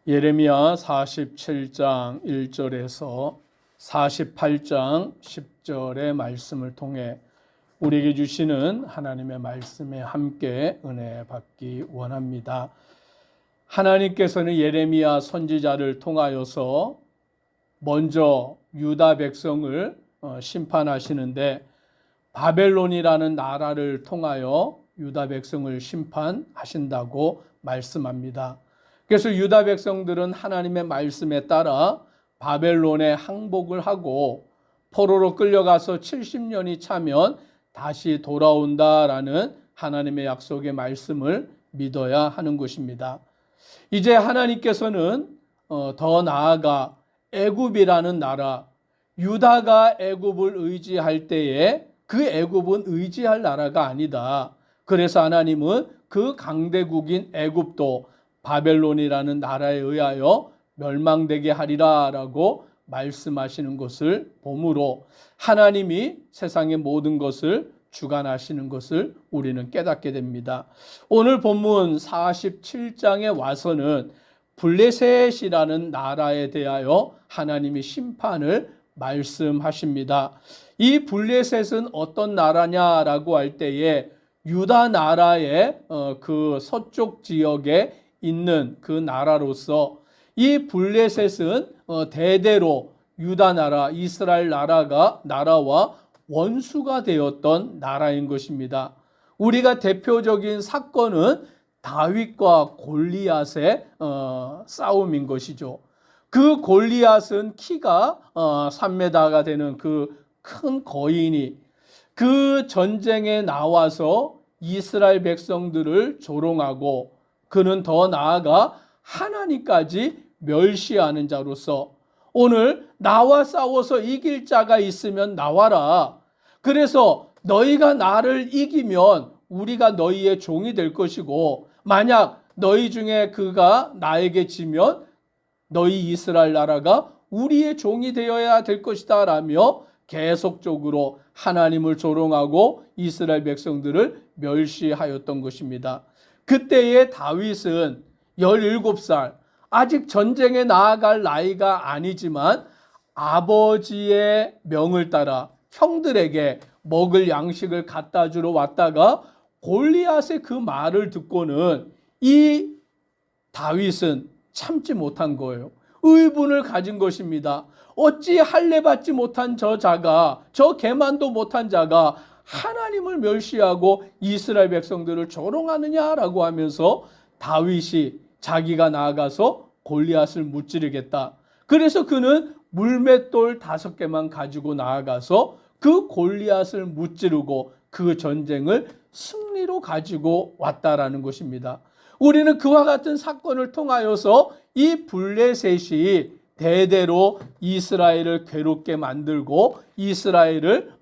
예레미야 47장 1절에서 48장 10절의 말씀을 통해 우리에게 주시는 하나님의 말씀에 함께 은혜 받기 원합니다. 하나님께서는 예레미야 선지자를 통하여서 먼저 유다 백성을 심판하시는데 바벨론이라는 나라를 통하여 유다 백성을 심판하신다고 말씀합니다. 그래서 유다 백성들은 하나님의 말씀에 따라 바벨론에 항복을 하고 포로로 끌려가서 70년이 차면 다시 돌아온다라는 하나님의 약속의 말씀을 믿어야 하는 것입니다. 이제 하나님께서는 더 나아가 애굽이라는 나라, 유다가 애굽을 의지할 때에 그 애굽은 의지할 나라가 아니다. 그래서 하나님은 그 강대국인 애굽도 바벨론이라는 나라에 의하여 멸망되게 하리라라고 말씀하시는 것을 보므로 하나님이 세상의 모든 것을 주관하시는 것을 우리는 깨닫게 됩니다. 오늘 본문 47장에 와서는 블레셋이라는 나라에 대하여 하나님이 심판을 말씀하십니다. 이 블레셋은 어떤 나라냐라고 할 때에 유다 나라의 그 서쪽 지역에 있는 그 나라로서 이 블레셋은 대대로 유다 나라, 이스라엘 나라와 원수가 되었던 나라인 것입니다. 우리가 대표적인 사건은 다윗과 골리앗의 싸움인 것이죠. 그 골리앗은 키가 3m가 되는 그 큰 거인이 그 전쟁에 나와서 이스라엘 백성들을 조롱하고 그는 더 나아가 하나님까지 멸시하는 자로서 오늘 나와 싸워서 이길 자가 있으면 나와라. 그래서 너희가 나를 이기면 우리가 너희의 종이 될 것이고 만약 너희 중에 그가 나에게 지면 너희 이스라엘 나라가 우리의 종이 되어야 될 것이다 라며 계속적으로 하나님을 조롱하고 이스라엘 백성들을 멸시하였던 것입니다. 그때의 다윗은 17살, 아직 전쟁에 나아갈 나이가 아니지만 아버지의 명을 따라 형들에게 먹을 양식을 갖다 주러 왔다가 골리앗의 그 말을 듣고는 이 다윗은 참지 못한 거예요. 의분을 가진 것입니다. 어찌 할례 받지 못한 저 계만도 못한 자가 하나님을 멸시하고 이스라엘 백성들을 조롱하느냐라고 하면서 다윗이 자기가 나아가서 골리앗을 무찌르겠다. 그래서 그는 물맷돌 5개만 가지고 나아가서 그 골리앗을 무찌르고 그 전쟁을 승리로 가지고 왔다라는 것입니다. 우리는 그와 같은 사건을 통하여서 이 블레셋이 대대로 이스라엘을 괴롭게 만들고 이스라엘을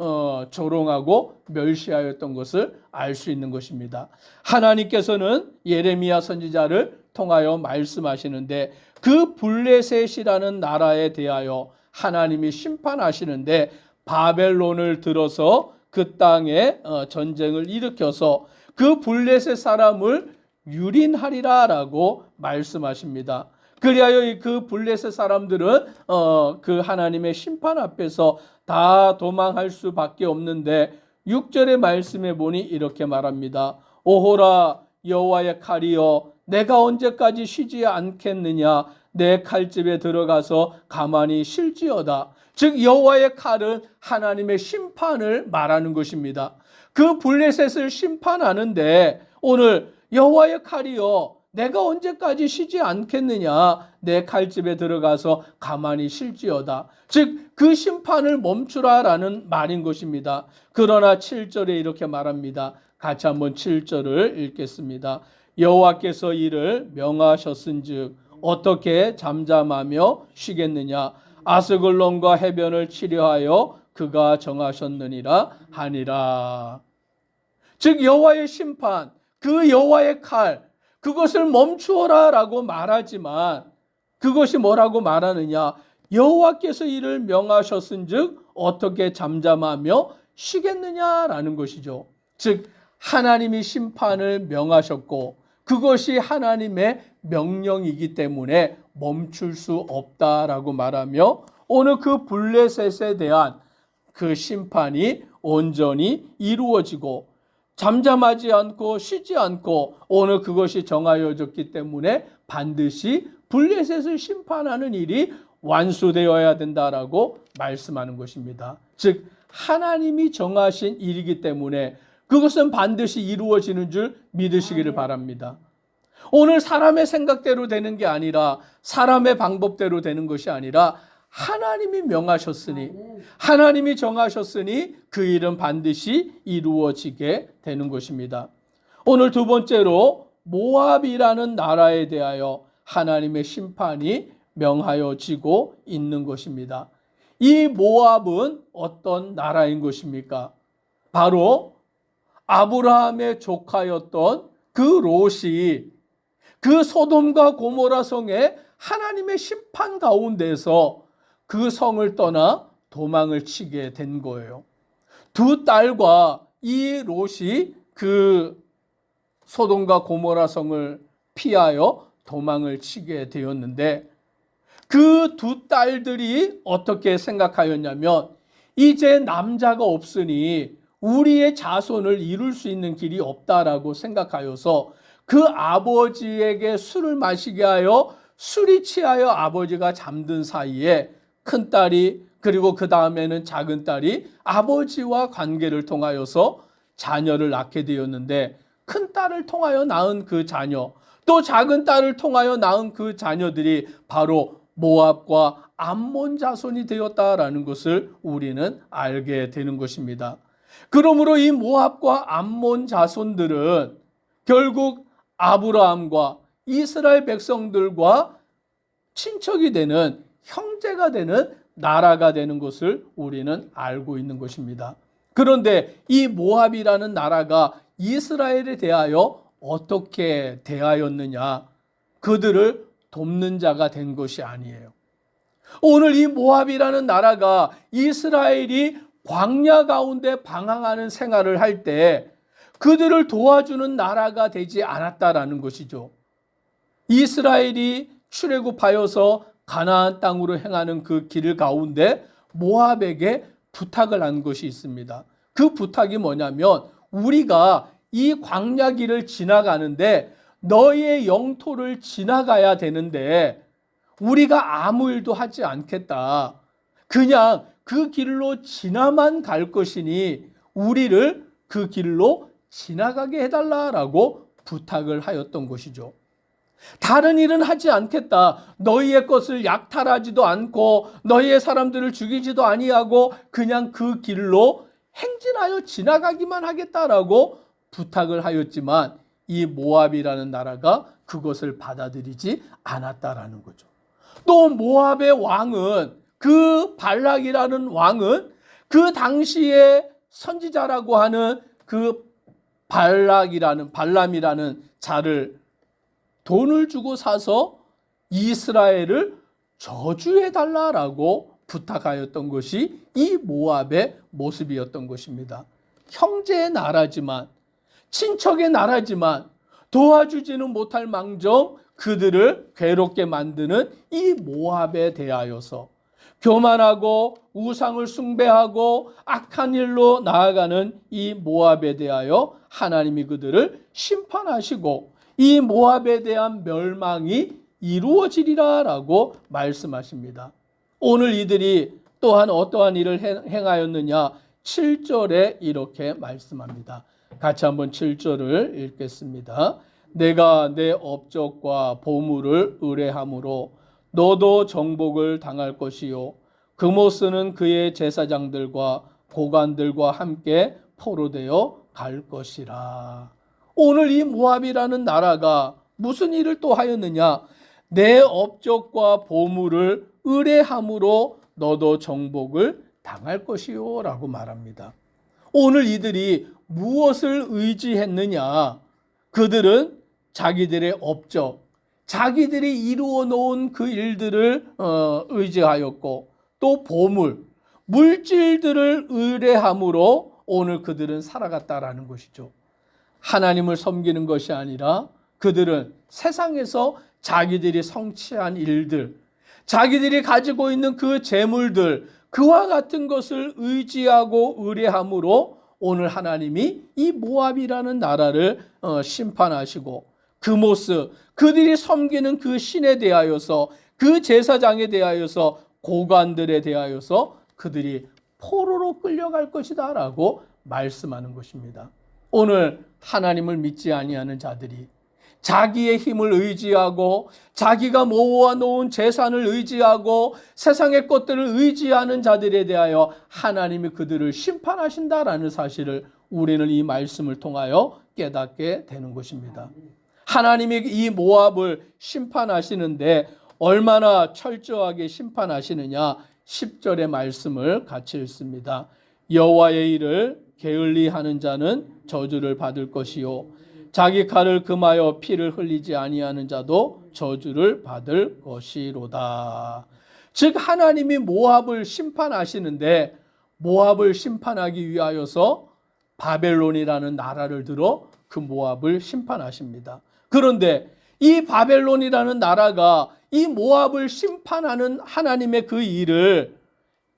조롱하고 멸시하였던 것을 알 수 있는 것입니다. 하나님께서는 예레미야 선지자를 통하여 말씀하시는데 그 블레셋이라는 나라에 대하여 하나님이 심판하시는데 바벨론을 들어서 그 땅에 전쟁을 일으켜서 그 블레셋 사람을 유린하리라라고 말씀하십니다. 그리하여 그 블레셋 사람들은 그 하나님의 심판 앞에서 다 도망할 수밖에 없는데 6절의 말씀에 보니 이렇게 말합니다. 오호라 여호와의 칼이여 내가 언제까지 쉬지 않겠느냐 내 칼집에 들어가서 가만히 쉴지어다. 즉 여호와의 칼은 하나님의 심판을 말하는 것입니다. 그 블레셋을 심판하는데 오늘 여호와의 칼이여 내가 언제까지 쉬지 않겠느냐 내 칼집에 들어가서 가만히 쉴지어다. 즉 그 심판을 멈추라라는 말인 것입니다. 그러나 7절에 이렇게 말합니다. 같이 한번 7절을 읽겠습니다. 여호와께서 이를 명하셨은즉 어떻게 잠잠하며 쉬겠느냐 아스글론과 해변을 치려하여 그가 정하셨느니라 하니라. 즉 여호와의 심판, 그 여호와의 칼, 그것을 멈추어라라고 말하지만 그것이 뭐라고 말하느냐? 여호와께서 이를 명하셨은즉 어떻게 잠잠하며 쉬겠느냐라는 것이죠. 즉 하나님이 심판을 명하셨고 그것이 하나님의 명령이기 때문에 멈출 수 없다라고 말하며 오늘 그 블레셋에 대한 그 심판이 온전히 이루어지고 잠잠하지 않고 쉬지 않고 오늘 그것이 정하여졌기 때문에 반드시 블레셋을 심판하는 일이 완수되어야 된다라고 말씀하는 것입니다. 즉 하나님이 정하신 일이기 때문에 그것은 반드시 이루어지는 줄 믿으시기를 바랍니다. 오늘 사람의 생각대로 되는 게 아니라 사람의 방법대로 되는 것이 아니라 하나님이 명하셨으니 하나님이 정하셨으니 그 일은 반드시 이루어지게 되는 것입니다. 오늘 두 번째로 모압이라는 나라에 대하여 하나님의 심판이 명하여지고 있는 것입니다. 이 모압은 어떤 나라인 것입니까? 바로 아브라함의 조카였던 그 롯이 그 소돔과 고모라 성에 하나님의 심판 가운데서 그 성을 떠나 도망을 치게 된 거예요. 두 딸과 이 롯이 그 소돔과 고모라 성을 피하여 도망을 치게 되었는데 그 두 딸들이 어떻게 생각하였냐면 이제 남자가 없으니 우리의 자손을 이룰 수 있는 길이 없다라고 생각하여서 그 아버지에게 술을 마시게 하여 술이 취하여 아버지가 잠든 사이에 큰딸이 그리고 그 다음에는 작은 딸이 아버지와 관계를 통하여서 자녀를 낳게 되었는데 큰딸을 통하여 낳은 그 자녀 또 작은 딸을 통하여 낳은 그 자녀들이 바로 모압과 암몬 자손이 되었다라는 것을 우리는 알게 되는 것입니다. 그러므로 이 모압과 암몬 자손들은 결국 아브라함과 이스라엘 백성들과 친척이 되는 형제가 되는 나라가 되는 것을 우리는 알고 있는 것입니다. 그런데 이 모압이라는 나라가 이스라엘에 대하여 어떻게 대하였느냐? 그들을 돕는 자가 된 것이 아니에요. 오늘 이 모압이라는 나라가 이스라엘이 광야 가운데 방황하는 생활을 할 때 그들을 도와주는 나라가 되지 않았다라는 것이죠. 이스라엘이 출애굽하여서 가나안 땅으로 행하는 그 길 가운데 모압에게 부탁을 한 것이 있습니다. 그 부탁이 뭐냐면 우리가 이 광야 길을 지나가는데 너희의 영토를 지나가야 되는데 우리가 아무 일도 하지 않겠다. 그냥 그 길로 지나만 갈 것이니 우리를 그 길로 지나가게 해달라라고 부탁을 하였던 것이죠. 다른 일은 하지 않겠다. 너희의 것을 약탈하지도 않고 너희의 사람들을 죽이지도 아니하고 그냥 그 길로 행진하여 지나가기만 하겠다라고 부탁을 하였지만 이 모압이라는 나라가 그것을 받아들이지 않았다라는 거죠. 또 모압의 왕은 그 발락이라는 왕은 그 당시에 선지자라고 하는 그 발람이라는 자를 돈을 주고 사서 이스라엘을 저주해달라라고 부탁하였던 것이 이 모압의 모습이었던 것입니다. 형제의 나라지만 친척의 나라지만 도와주지는 못할 망정 그들을 괴롭게 만드는 이 모압에 대하여서 교만하고 우상을 숭배하고 악한 일로 나아가는 이 모압에 대하여 하나님이 그들을 심판하시고 이 모압에 대한 멸망이 이루어지리라라고 말씀하십니다. 오늘 이들이 또한 어떠한 일을 행하였느냐 7절에 이렇게 말씀합니다. 같이 한번 7절을 읽겠습니다. 내가 내 업적과 보물을 의뢰함으로 너도 정복을 당할 것이요 그모스는 그의 제사장들과 고관들과 함께 포로되어 갈 것이라. 오늘 이 모압이라는 나라가 무슨 일을 또 하였느냐? 내 업적과 보물을 의뢰함으로 너도 정복을 당할 것이요 라고 말합니다. 오늘 이들이 무엇을 의지했느냐? 그들은 자기들의 업적, 자기들이 이루어 놓은 그 일들을 의지하였고 또 보물, 물질들을 의뢰함으로 오늘 그들은 살아갔다라는 것이죠. 하나님을 섬기는 것이 아니라 그들은 세상에서 자기들이 성취한 일들, 자기들이 가지고 있는 그 재물들, 그와 같은 것을 의지하고 의뢰함으로 오늘 하나님이 이 모압이라는 나라를 심판하시고 그 모습, 그들이 섬기는 그 신에 대하여서, 그 제사장에 대하여서, 고관들에 대하여서 그들이 포로로 끌려갈 것이다 라고 말씀하는 것입니다. 오늘 하나님을 믿지 아니하는 자들이 자기의 힘을 의지하고 자기가 모아놓은 재산을 의지하고 세상의 것들을 의지하는 자들에 대하여 하나님이 그들을 심판하신다라는 사실을 우리는 이 말씀을 통하여 깨닫게 되는 것입니다. 하나님이 이 모압을 심판하시는데 얼마나 철저하게 심판하시느냐, 10절의 말씀을 같이 읽습니다. 여호와의 일을 게을리하는 자는 저주를 받을 것이요 자기 칼을 금하여 피를 흘리지 아니하는 자도 저주를 받을 것이로다. 즉 하나님이 모압을 심판하시는데 모압을 심판하기 위하여서 바벨론이라는 나라를 들어 그 모압을 심판하십니다. 그런데 이 바벨론이라는 나라가 이 모압을 심판하는 하나님의 그 일을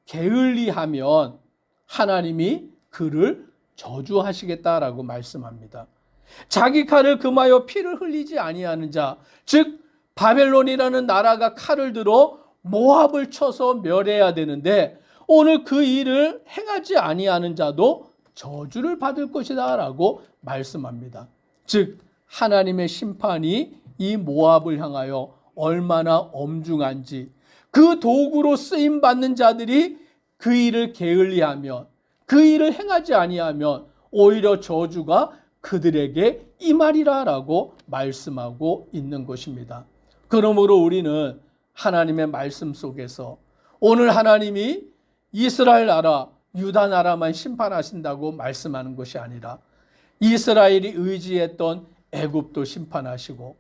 게을리하면 하나님이 그를 저주하시겠다라고 말씀합니다. 자기 칼을 금하여 피를 흘리지 아니하는 자, 즉 바벨론이라는 나라가 칼을 들어 모압을 쳐서 멸해야 되는데 오늘 그 일을 행하지 아니하는 자도 저주를 받을 것이다 라고 말씀합니다. 즉 하나님의 심판이 이 모압을 향하여 얼마나 엄중한지, 그 도구로 쓰임받는 자들이 그 일을 게을리하면, 그 일을 행하지 아니하면 오히려 저주가 그들에게 임하리라 라고 말씀하고 있는 것입니다. 그러므로 우리는 하나님의 말씀 속에서 오늘 하나님이 이스라엘 나라, 유다 나라만 심판하신다고 말씀하는 것이 아니라 이스라엘이 의지했던 애굽도 심판하시고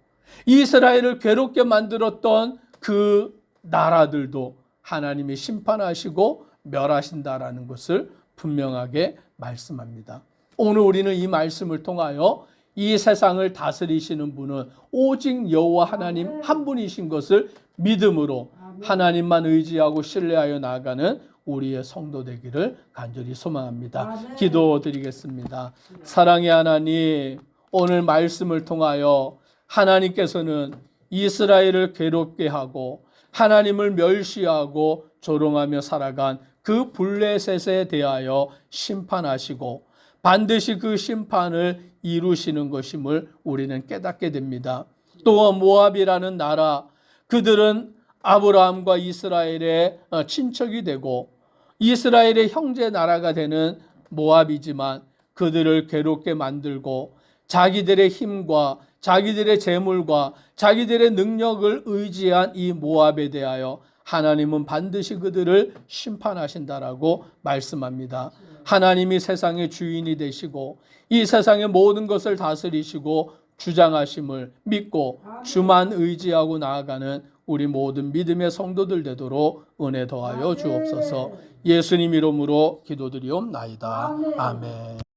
이스라엘을 괴롭게 만들었던 그 나라들도 하나님이 심판하시고 멸하신다라는 것을 분명하게 말씀합니다. 오늘 우리는 이 말씀을 통하여 이 세상을 다스리시는 분은 오직 여호와 하나님 한 분이신 것을 믿음으로 하나님만 의지하고 신뢰하여 나아가는 우리의 성도 되기를 간절히 소망합니다. 기도드리겠습니다. 사랑의 하나님, 오늘 말씀을 통하여 하나님께서는 이스라엘을 괴롭게 하고 하나님을 멸시하고 조롱하며 살아간 그 블레셋에 대하여 심판하시고 반드시 그 심판을 이루시는 것임을 우리는 깨닫게 됩니다. 또 모압이라는 나라, 그들은 아브라함과 이스라엘의 친척이 되고 이스라엘의 형제 나라가 되는 모압이지만 그들을 괴롭게 만들고 자기들의 힘과 자기들의 재물과 자기들의 능력을 의지한 이 모압에 대하여 하나님은 반드시 그들을 심판하신다라고 말씀합니다. 하나님이 세상의 주인이 되시고 이 세상의 모든 것을 다스리시고 주장하심을 믿고 주만 의지하고 나아가는 우리 모든 믿음의 성도들 되도록 은혜 더하여 주옵소서. 예수님 이름으로 기도드리옵나이다. 아멘.